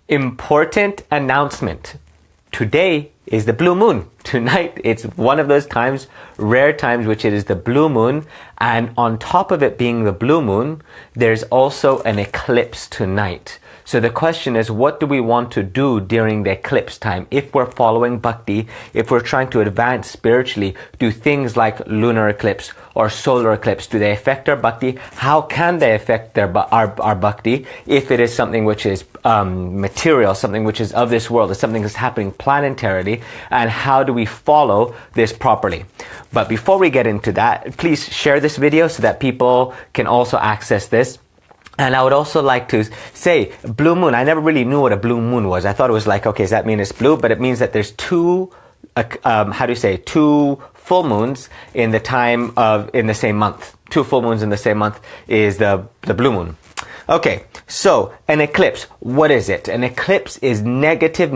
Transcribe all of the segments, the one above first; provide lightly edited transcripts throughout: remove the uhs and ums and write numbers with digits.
Important announcement. Today is the blue moon. Tonight, it's one of those times, rare times, which it is the blue moon. And on top of it being the blue moon, there's also an eclipse tonight. So the question is, what do we want to do during the eclipse time? If we're following bhakti, if we're trying to advance spiritually, do things like lunar eclipse or solar eclipse, do they affect our bhakti? How can they affect our bhakti if it is something which is material, something which is of this world, it's something that's happening planetarily, and how do we follow this properly? But before we get into that, please share this video so that people can also access this. And I would also like to say, blue moon, I never really knew what a blue moon was. I thought it was like, okay, does that mean it's blue? But it means that there's two full moons in the same month. Two full moons in the same month is the blue moon. Okay, so an eclipse, what is it? An eclipse is negative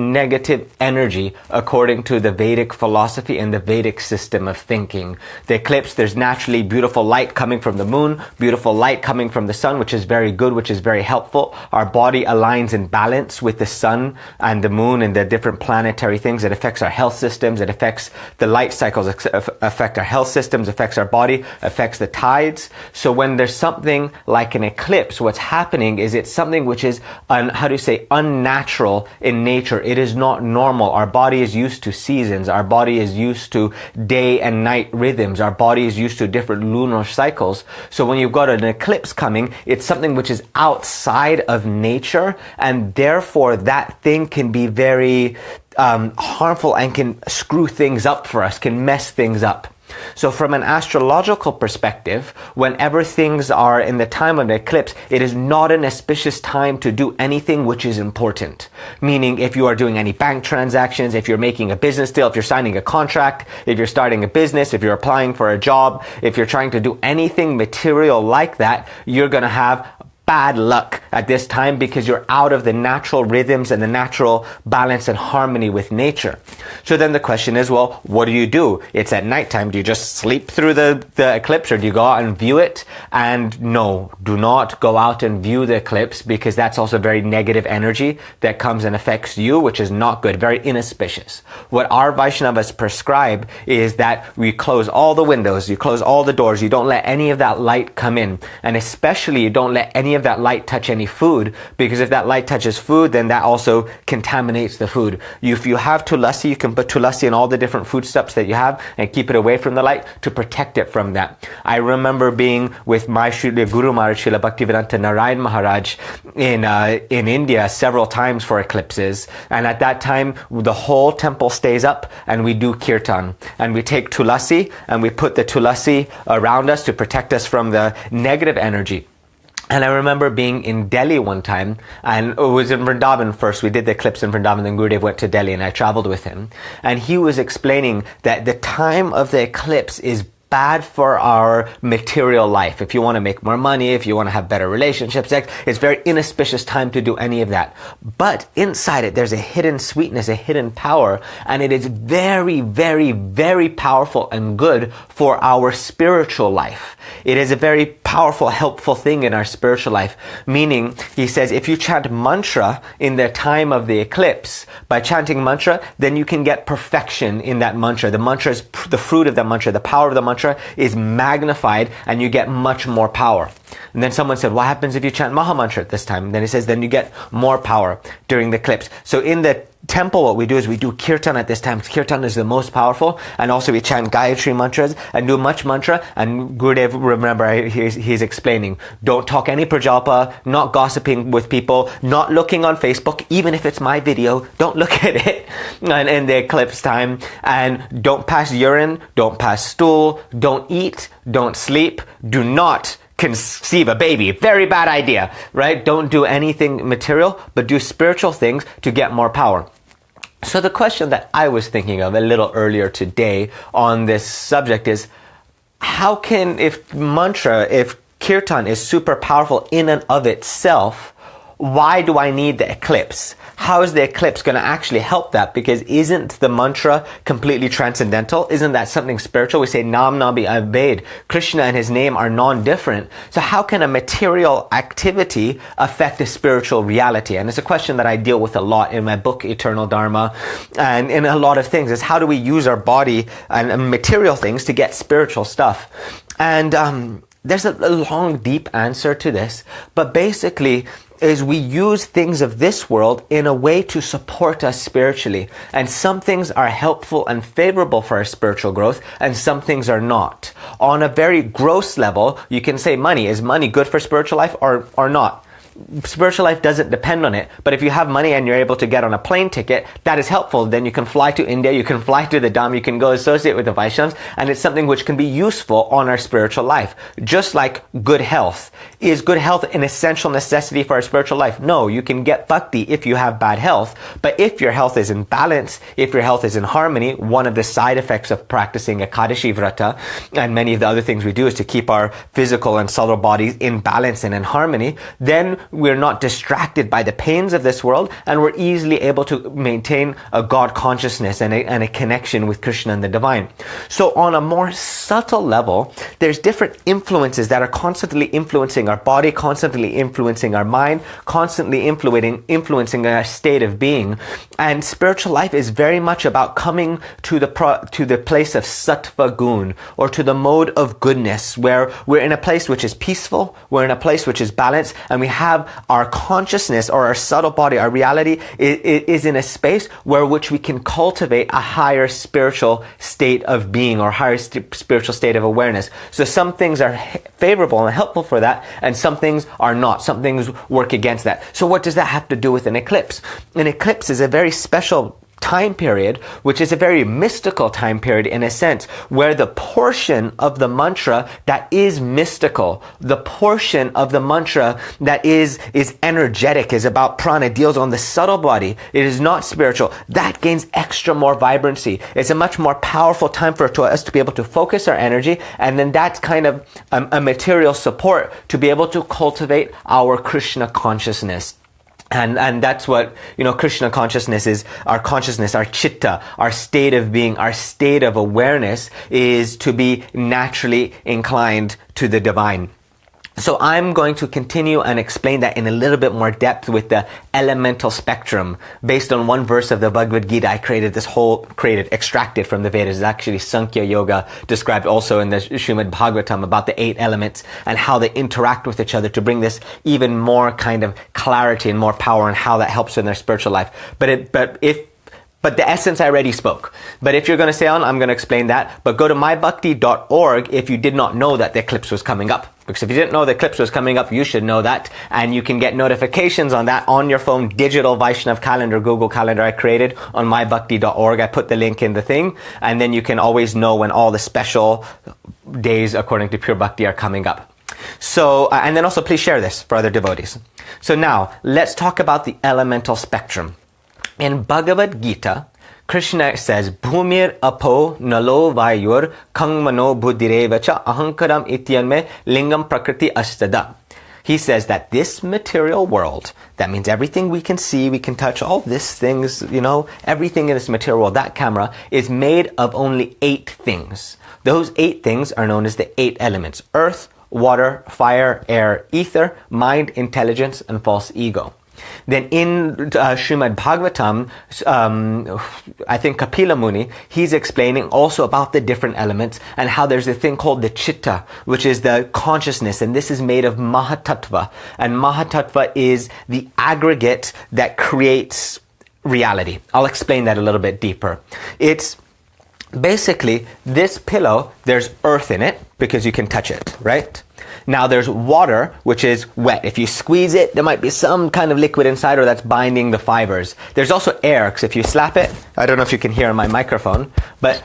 energy according to the Vedic philosophy and the Vedic system of thinking. The eclipse, there's naturally beautiful light coming from the moon, beautiful light coming from the sun, which is very good, which is very helpful. Our body aligns in balance with the sun and the moon and the different planetary things. It affects our health systems, it affects the light cycles, affect our health systems, affects our body, affects the tides. So when there's something like an eclipse, what's happening is it's something which is unnatural in nature. It is not normal. Our body is used to seasons. Our body is used to day and night rhythms. Our body is used to different lunar cycles. So when you've got an eclipse coming, it's something which is outside of nature, and therefore that thing can be very harmful and can screw things up for us, can mess things up. So from an astrological perspective, whenever things are in the time of an eclipse, it is not an auspicious time to do anything which is important. Meaning, if you are doing any bank transactions, if you're making a business deal, if you're signing a contract, if you're starting a business, if you're applying for a job, if you're trying to do anything material like that, you're going to have bad luck at this time because you're out of the natural rhythms and the natural balance and harmony with nature. So then the question is, well, what do? It's at nighttime. Do you just sleep through the eclipse, or do you go out and view it? And no, do not go out and view the eclipse, because that's also very negative energy that comes and affects you, which is not good, very inauspicious. What our Vaishnavas prescribe is that we close all the windows, you close all the doors, you don't let any of that light come in, and especially you don't let any of that light touch any food, because if that light touches food, then that also contaminates the food. If you have tulasi, you can put tulasi in all the different foodstuffs that you have and keep it away from the light to protect it from that. I remember being with my Guru Maharaj, Srila Bhaktivedanta Narayan Maharaj in India several times for eclipses, and at that time the whole temple stays up and we do kirtan, and we take tulasi and we put the tulasi around us to protect us from the negative energy. And I remember being in Delhi one time, and it was in Vrindavan first. We did the eclipse in Vrindavan, then Gurudev went to Delhi and I traveled with him. And he was explaining that the time of the eclipse is bad for our material life. If you want to make more money, if you want to have better relationships, it's very inauspicious time to do any of that. But inside it, there's a hidden sweetness, a hidden power, and it is very, very, very powerful and good for our spiritual life. It is a very powerful, helpful thing in our spiritual life. Meaning, he says, if you chant mantra in the time of the eclipse, by chanting mantra, then you can get perfection in that mantra. The mantra is the fruit of the mantra, the power of the mantra is magnified, and you get much more power. And then someone said, what happens if you chant Maha Mantra at this time? And then he says, then you get more power during the eclipse. So in the temple, what we do is we do kirtan at this time. Kirtan is the most powerful, and also we chant Gayatri mantras and do much mantra. And Gurudev, remember, he's explaining, don't talk any prajalpa, not gossiping with people, not looking on Facebook, even if it's my video, don't look at it and in the eclipse time, and don't pass urine, don't pass stool, don't eat, don't sleep, do not conceive a baby. Very bad idea, right? Don't do anything material, but do spiritual things to get more power. So the question that I was thinking of a little earlier today on this subject is, how can, if kirtan is super powerful in and of itself, why do I need the eclipse? How is the eclipse going to actually help that? Because isn't the mantra completely transcendental? Isn't that something spiritual? We say Nam Nabi Abed. Krishna and his name are non-different. So how can a material activity affect a spiritual reality? And it's a question that I deal with a lot in my book, Eternal Dharma, and in a lot of things, is how do we use our body and material things to get spiritual stuff? And there's a long, deep answer to this, but basically is we use things of this world in a way to support us spiritually. And some things are helpful and favorable for our spiritual growth, and some things are not. On a very gross level, you can say money. Is money good for spiritual life or not? Spiritual life doesn't depend on it, but if you have money and you're able to get on a plane ticket, that is helpful. Then you can fly to India, you can fly to the Dham, you can go associate with the Vaishnavas, and it's something which can be useful on our spiritual life. Just like good health. Is good health an essential necessity for our spiritual life? No, you can get bhakti if you have bad health, but if your health is in balance, if your health is in harmony, one of the side effects of practicing Ekadashi Vrata and many of the other things we do is to keep our physical and subtle bodies in balance and in harmony, then we're not distracted by the pains of this world, and we're easily able to maintain a God consciousness and a connection with Krishna and the divine. So on a more subtle level, there's different influences that are constantly influencing our body, constantly influencing our mind, constantly influencing our state of being. And spiritual life is very much about coming to the place of sattva gun, or to the mode of goodness, where we're in a place which is peaceful, we're in a place which is balanced, and we have our consciousness or our subtle body, our reality is in a space where which we can cultivate a higher spiritual state of being or higher spiritual state of awareness. So some things are favorable and helpful for that, and some things are not. Some things work against that. So what does that have to do with an eclipse? An eclipse is a very special time period, which is a very mystical time period in a sense, where the portion of the mantra that is mystical, the portion of the mantra that is energetic, is about prana, deals on the subtle body, it is not spiritual, that gains extra more vibrancy. It's a much more powerful time for us to be able to focus our energy, and then that's kind of a material support to be able to cultivate our Krishna consciousness. And that's what, Krishna consciousness is. Our consciousness, our chitta, our state of being, our state of awareness is to be naturally inclined to the divine. So I'm going to continue and explain that in a little bit more depth with the elemental spectrum. Based on one verse of the Bhagavad Gita, I extracted from the Vedas. It's actually Sankhya Yoga, described also in the Srimad Bhagavatam, about the 8 elements and how they interact with each other to bring this even more kind of clarity and more power, and how that helps in their spiritual life. But the essence I already spoke. But if you're going to stay on, I'm going to explain that. But go to mybhakti.org if you did not know that the eclipse was coming up. Because if you didn't know the eclipse was coming up, you should know that. And you can get notifications on that on your phone. Digital Vaishnav calendar, Google Calendar I created on mybhakti.org. I put the link in the thing. And then you can always know when all the special days according to Pure Bhakti are coming up. So, and then also please share this for other devotees. So now, let's talk about the elemental spectrum. In Bhagavad Gita, Krishna says, Bhumir apo nalo vayur kangmano buddhirevacha ahankaram ityanme lingam prakriti astada. He says that this material world, that means everything we can see, we can touch, all these things, everything in this material world, that camera, is made of only 8 things. Those 8 things are known as the 8 elements: earth, water, fire, air, ether, mind, intelligence, and false ego. Then in Srimad Bhagavatam, I think Kapila Muni, he's explaining also about the different elements and how there's a thing called the chitta, which is the consciousness, and this is made of Mahatattva. And Mahatattva is the aggregate that creates reality. I'll explain that a little bit deeper. It's basically this pillow, there's earth in it because you can touch it, right? Now there's water, which is wet. If you squeeze it, there might be some kind of liquid inside, or that's binding the fibers. There's also air, because if you slap it, I don't know if you can hear on my microphone,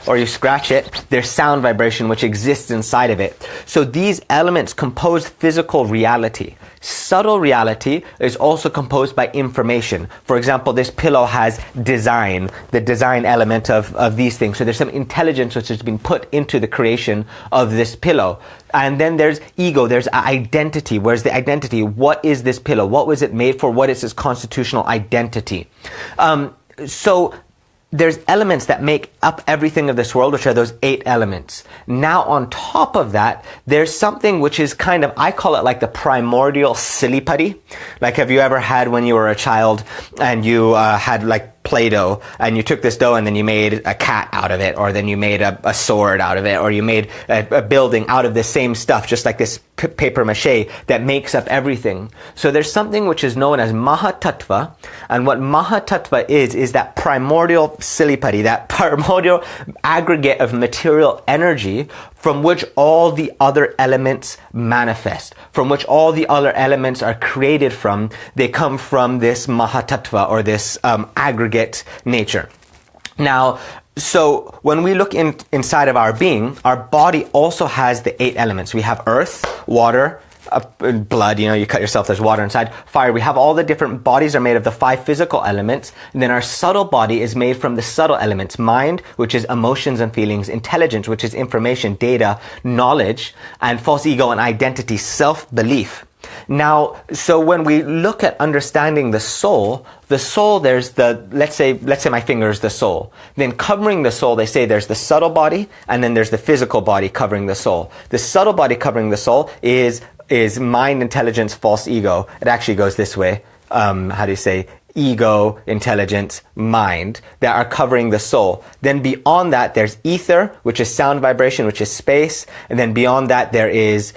or you scratch it, there's sound vibration which exists inside of it. So these elements compose physical reality. Subtle reality is also composed by information. For example, this pillow has design, the design element of these things. So there's some intelligence which has been put into the creation of this pillow. And then there's ego, there's identity. Where's the identity? What is this pillow? What was it made for? What is its constitutional identity? So there's elements that make up everything of this world, which are those 8 elements. Now, on top of that, there's something which is kind of, I call it like the primordial silly putty. Like, have you ever had when you were a child and you had like Play-Doh, and you took this dough and then you made a cat out of it, or then you made a sword out of it, or you made a building out of the same stuff, just like this paper mache that makes up everything. So there's something which is known as Mahatattva, and what Mahatattva is that primordial silly putty, that primordial aggregate of material energy from which all the other elements manifest, from which all the other elements are created from. They come from this Mahatattva, or this aggregate nature. Now, so when we look inside of our being, our body also has the 8 elements. We have earth, water, blood, you cut yourself, there's water inside, fire. We have all the different bodies are made of the 5 physical elements. And then our subtle body is made from the subtle elements. Mind, which is emotions and feelings. Intelligence, which is information, data, knowledge. And false ego and identity, self-belief. Now, so when we look at understanding the soul, there's the, let's say my finger is the soul. Then covering the soul, they say there's the subtle body, and then there's the physical body covering the soul. The subtle body covering the soul is mind, intelligence, false ego. It actually goes this way. Ego, intelligence, mind, that are covering the soul. Then beyond that, there's ether, which is sound vibration, which is space. And then beyond that, there is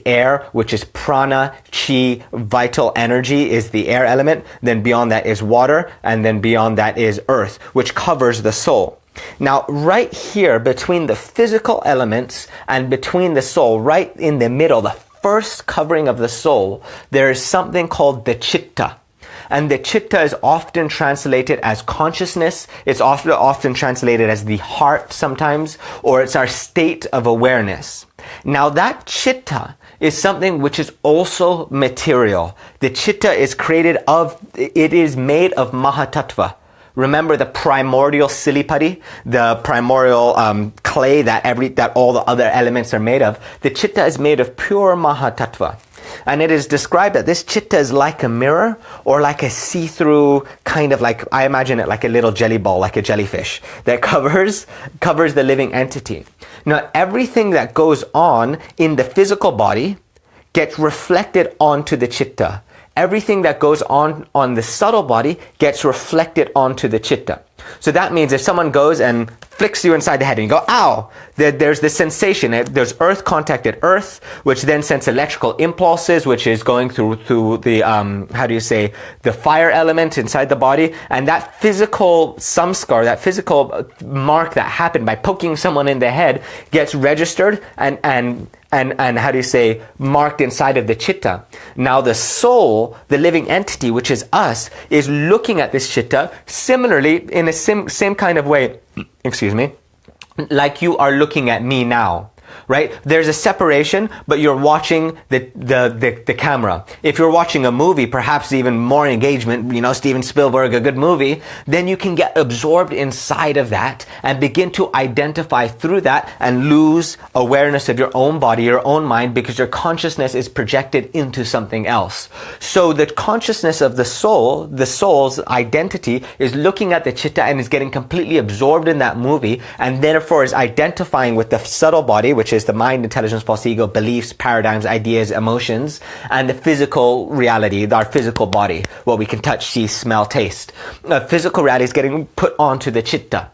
air, which is prana, chi, vital energy is the air element. Then beyond that is water. And then beyond that is earth, which covers the soul. Now, right here, between the physical elements and between the soul, right in the middle, the first covering of the soul, there is something called the chitta. And the chitta is often translated as consciousness. It's often translated as the heart sometimes, or it's our state of awareness. Now that chitta is something which is also material. The chitta is it is made of Mahatattva. Remember the primordial silly putty, the primordial clay that all the other elements are made of. The chitta is made of pure Mahatattva. And it is described that this chitta is like a mirror, or like a see-through kind of, like, I imagine it like a little jelly ball, like a jellyfish that covers the living entity. Now, everything that goes on in the physical body gets reflected onto the chitta. Everything that goes on the subtle body gets reflected onto the chitta. So that means if someone goes and flicks you inside the head and you go, ow, there's this sensation. There's earth contact at earth, which then sends electrical impulses, which is going through the, the fire element inside the body. And that physical samskar, that physical mark that happened by poking someone in the head gets registered and marked inside of the chitta. Now the soul, the living entity, which is us, is looking at this chitta similarly in a same kind of way, like you are looking at me now. Right? There's a separation, but you're watching the camera. If you're watching a movie, perhaps even more engagement, Steven Spielberg, a good movie, then you can get absorbed inside of that and begin to identify through that and lose awareness of your own body, your own mind, because your consciousness is projected into something else. So the consciousness of the soul's identity is looking at the chitta and is getting completely absorbed in that movie, and therefore is identifying with the subtle body, which is the mind, intelligence, false ego, beliefs, paradigms, ideas, emotions, and the physical reality, our physical body, what we can touch, see, smell, taste. Physical reality is getting put onto the chitta.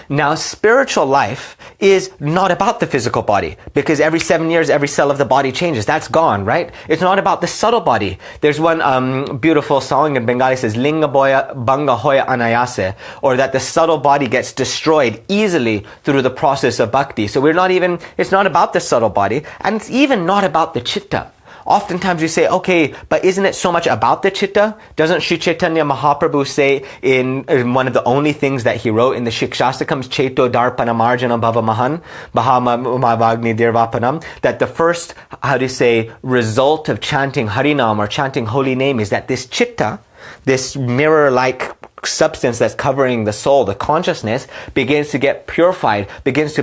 Now, spiritual life is not about the physical body, because every 7 years, every cell of the body changes. That's gone, right? It's not about the subtle body. There's one beautiful song in Bengali says, Linga boya banga hoya anayase, or that the subtle body gets destroyed easily through the process of bhakti. So it's not about the subtle body, and it's even not about the chitta. oftentimes we say, okay, but isn't it so much about the chitta? Doesn't Sri Chaitanya Mahaprabhu say in one of the only things that he wrote in the Shikshastakams, Cheto Darpana Marjana Bhava Mahan, Mahavagni Dirvapanam, that the first, result of chanting Harinam or chanting holy name is that this chitta, this mirror-like substance that's covering the soul, the consciousness, begins to get purified, begins to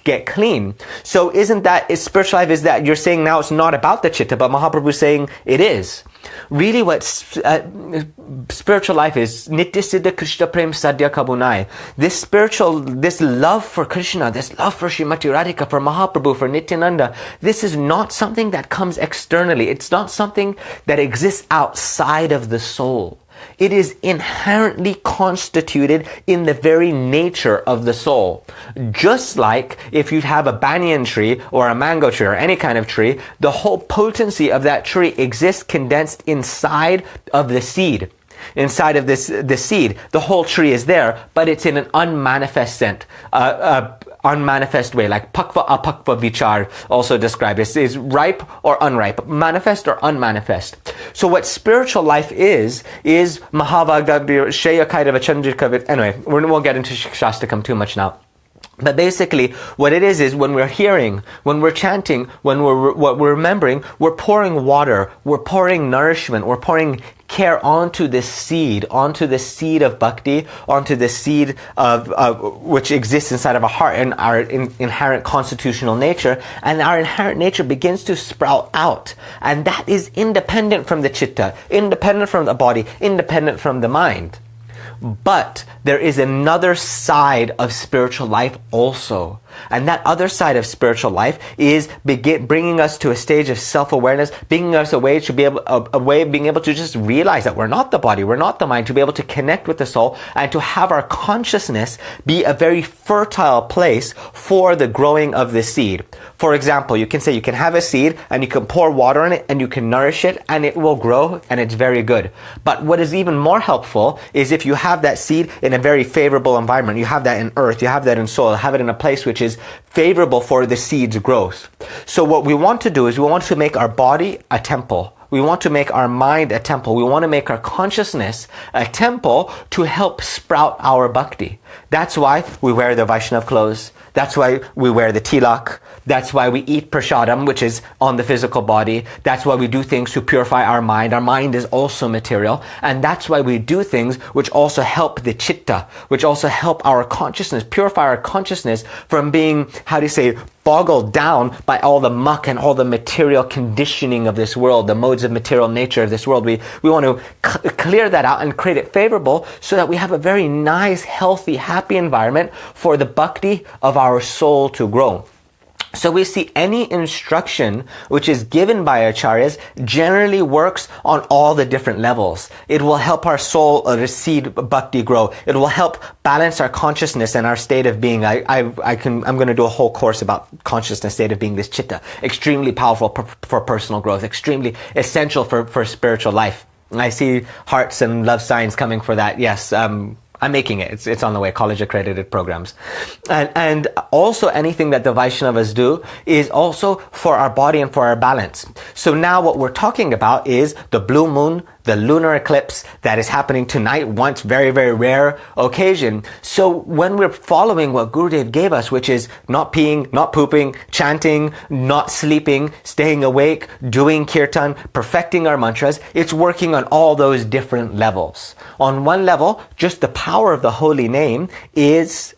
get clean. So isn't that, spiritual life is that you're saying now it's not about the chitta, but Mahaprabhu is saying it is. Really what spiritual life is, Nityasiddha Krishna Prem Sadhya Kabunai. This love for Krishna, this love for Srimati Radhika, for Mahaprabhu, for Nityananda, this is not something that comes externally. It's not something that exists outside of the soul. It is inherently constituted in the very nature of the soul. Just like if you have a banyan tree or a mango tree or any kind of tree, the whole potency of that tree exists condensed inside of the seed. Inside of the seed, the whole tree is there, but it's in an unmanifest sense. Unmanifest way, like pakva apakva vichar also described. Is ripe or unripe, manifest or unmanifest. So what spiritual life is mahavagabir sheyakaidava chandrikavit. Anyway, we won't get into Shastakam too much now. But basically, what it is when we're hearing, when we're chanting, when we're remembering, we're pouring water, we're pouring nourishment, we're pouring care onto the seed of bhakti, onto the seed of which exists inside of our heart and our inherent constitutional nature, and our inherent nature begins to sprout out, and that is independent from the chitta, independent from the body, independent from the mind. But there is another side of spiritual life also. And that other side of spiritual life is bringing us to a stage of self-awareness, bringing us a way of being able to just realize that we're not the body, we're not the mind, to be able to connect with the soul and to have our consciousness be a very fertile place for the growing of the seed. For example, you can say you can have a seed and you can pour water in it and you can nourish it and it will grow and it's very good. But what is even more helpful is if you have that seed in a very favorable environment. You have that in earth, you have that in soil, have it in a place which is favorable for the seed's growth. So what we want to do is we want to make our body a temple. We want to make our mind a temple. We want to make our consciousness a temple to help sprout our bhakti. That's why we wear the Vaishnav clothes. That's why we wear the tilak. That's why we eat prasadam, which is on the physical body. That's why we do things to purify our mind. Our mind is also material. And that's why we do things which also help the chitta, which also help our consciousness, purify our consciousness from being, boggled down by all the muck and all the material conditioning of this world, the modes of material nature of this world. We want to clear that out and create it favorable so that we have a very nice, healthy, happy environment for the bhakti of our soul to grow. So we see any instruction which is given by acharyas generally works on all the different levels. It will help our soul receive bhakti grow. It will help balance our consciousness and our state of being. I'm going to do a whole course about consciousness, state of being, this chitta. Extremely powerful for personal growth, extremely essential for spiritual life. I see hearts and love signs coming for that. Yes, I'm making it. It's on the way, college accredited programs. And also anything that the Vaishnavas do is also for our body and for our balance. So now what we're talking about is the blue moon, the lunar eclipse that is happening tonight, once very, very rare occasion. So when we're following what Gurudev gave us, which is not peeing, not pooping, chanting, not sleeping, staying awake, doing kirtan, perfecting our mantras, it's working on all those different levels. On one level, just the power of the holy name is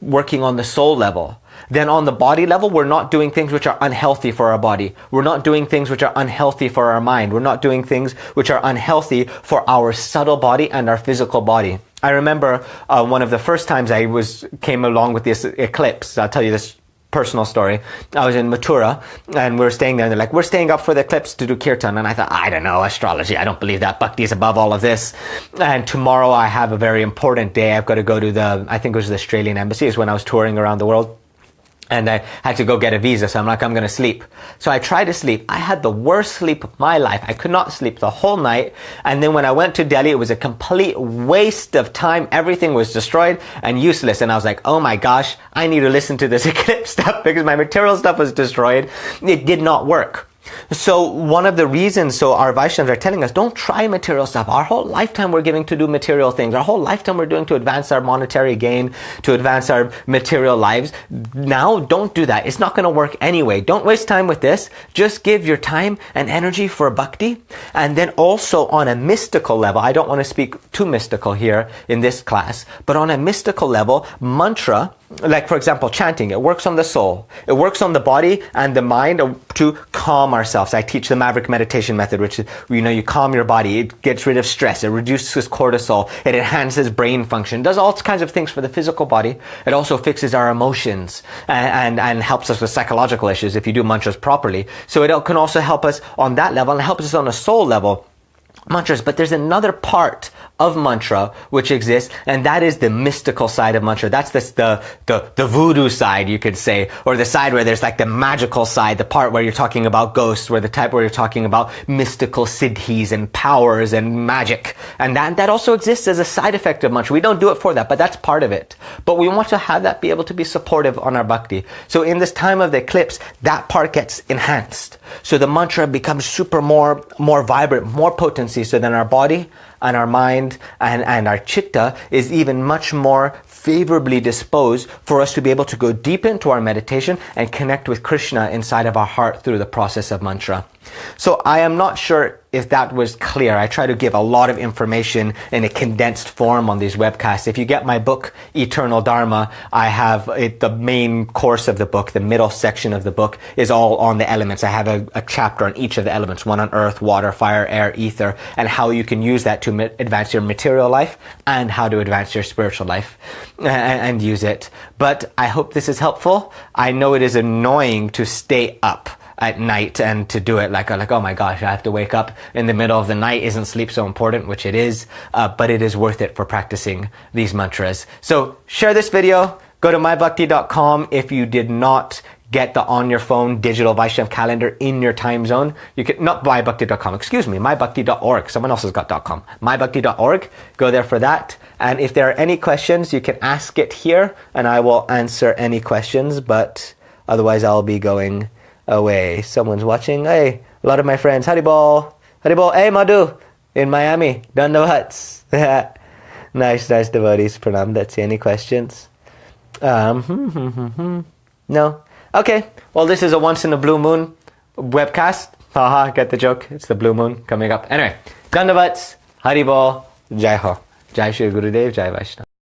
working on the soul level. Then on the body level, we're not doing things which are unhealthy for our body. We're not doing things which are unhealthy for our mind. We're not doing things which are unhealthy for our subtle body and our physical body. I remember one of the first times I came along with this eclipse. I'll tell you this personal story. I was in Mathura and we were staying there and they're like, we're staying up for the eclipse to do kirtan. And I thought, I don't know, astrology, I don't believe that. Bhakti is above all of this. And tomorrow I have a very important day. I've got to go to I think it was the Australian embassy. It's when I was touring around the world. And I had to go get a visa, so I'm like, I'm going to sleep. So I tried to sleep. I had the worst sleep of my life. I could not sleep the whole night. And then when I went to Delhi, it was a complete waste of time. Everything was destroyed and useless. And I was like, oh my gosh, I need to listen to this eclipse stuff because my material stuff was destroyed. It did not work. So one of the reasons, so our Vaishnavas are telling us, don't try material stuff. Our whole lifetime we're giving to do material things. Our whole lifetime we're doing to advance our monetary gain, to advance our material lives. Now, don't do that. It's not going to work anyway. Don't waste time with this. Just give your time and energy for bhakti. And then also on a mystical level, I don't want to speak too mystical here in this class, but on a mystical level, mantra, like for example, chanting, it works on the soul. It works on the body and the mind to calm ourselves. I teach the Maverick meditation method, which is, you calm your body. It gets rid of stress. It reduces cortisol. It enhances brain function. It does all kinds of things for the physical body. It also fixes our emotions and helps us with psychological issues if you do mantras properly. So it can also help us on that level and helps us on a soul level. Mantras, but there's another part of mantra which exists, and that is the mystical side of mantra. That's the voodoo side, you could say, or the side where there's like the magical side, the part where you're talking about ghosts, where the type where you're talking about mystical siddhis and powers and magic. And that also exists as a side effect of mantra. We don't do it for that, but that's part of it. But we want to have that be able to be supportive on our bhakti. So in this time of the eclipse, that part gets enhanced. So the mantra becomes more vibrant, more potency. So then our body and our mind and our chitta is even much more favorably disposed for us to be able to go deep into our meditation and connect with Krishna inside of our heart through the process of mantra. So I am not sure if that was clear. I try to give a lot of information in a condensed form on these webcasts. If you get my book, Eternal Dharma, I have the main course of the book, the middle section of the book is all on the elements. I have a chapter on each of the elements, one on earth, water, fire, air, ether, and how you can use that to advance your material life and how to advance your spiritual life and use it. But I hope this is helpful. I know it is annoying to stay up at night and to do it like, oh my gosh, I have to wake up in the middle of the night. Isn't sleep so important? Which it is, but it is worth it for practicing these mantras. So share this video. Go to mybhakti.com. If you did not get the on your phone digital Vaishnav calendar in your time zone, you can, not mybhakti.com, excuse me, mybhakti.org. Someone else has got .com. mybhakti.org. Go there for that. And if there are any questions, you can ask it here and I will answer any questions, but otherwise I'll be going away. Someone's watching. Hey, a lot of my friends. Haribol. Haribol. Hey, Madhu. In Miami. Dandavats. Nice devotees. Pranam. That's any questions? No. Okay. Well, this is a once in a blue moon webcast. Haha, get the joke. It's the blue moon coming up. Anyway, Dandavats. Haribol. Jai Ho. Jai Shri Gurudev. Jai Vaishnav.